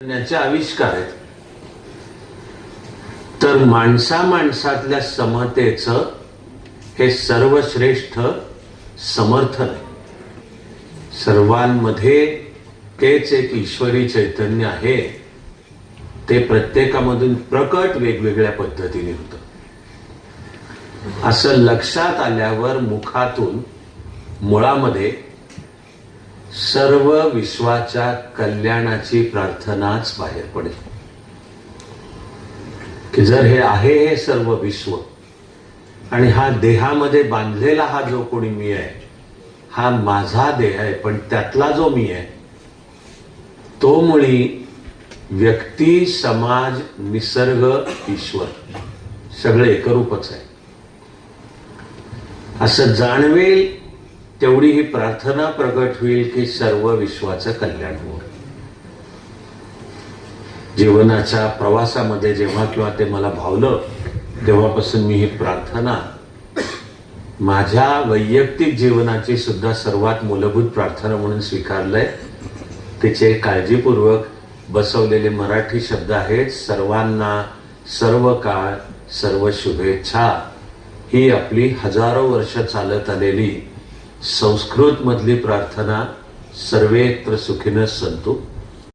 चे आविष्कार आहेत. तर माणसातल्या समतेचं हे सर्वश्रेष्ठ समर्थन आहे. सर्वांमध्ये तेच एक ईश्वरी चैतन्य आहे. ते प्रत्येकामधून प्रकट वेगवेगळ्या पद्धतीने होतं. असं लक्षात आल्यावर मुखातून मुळामध्ये सर्व विश्वाच्या कल्याणाची प्रार्थनाच बाहेर पडेल की जर हे आहे हे सर्व विश्व आणि हा देहामध्ये बांधलेला हा जो कोणी मी आहे हा माझा देह आहे, पण त्यातला जो मी आहे तो मुळी व्यक्ती, समाज, निसर्ग, ईश्वर सगळे एकरूपच आहे असं जाणवेल तेवढी ही प्रार्थना प्रगट होईल की सर्व विश्वाचं कल्याण होईल. जीवनाच्या प्रवासामध्ये जेव्हा किंवा ते मला भावलं तेव्हापासून मी ही प्रार्थना माझ्या वैयक्तिक जीवनाची सुद्धा सर्वात मूलभूत प्रार्थना म्हणून स्वीकारलंय. तिचे काळजीपूर्वक बसवलेले मराठी शब्द आहेत. सर्वांना सर्व काळ सर्व शुभेच्छा. ही आपली हजारो वर्ष चालत आलेली संस्कृत मधली प्रार्थना सर्वेत्र सुखिनः सन्तु.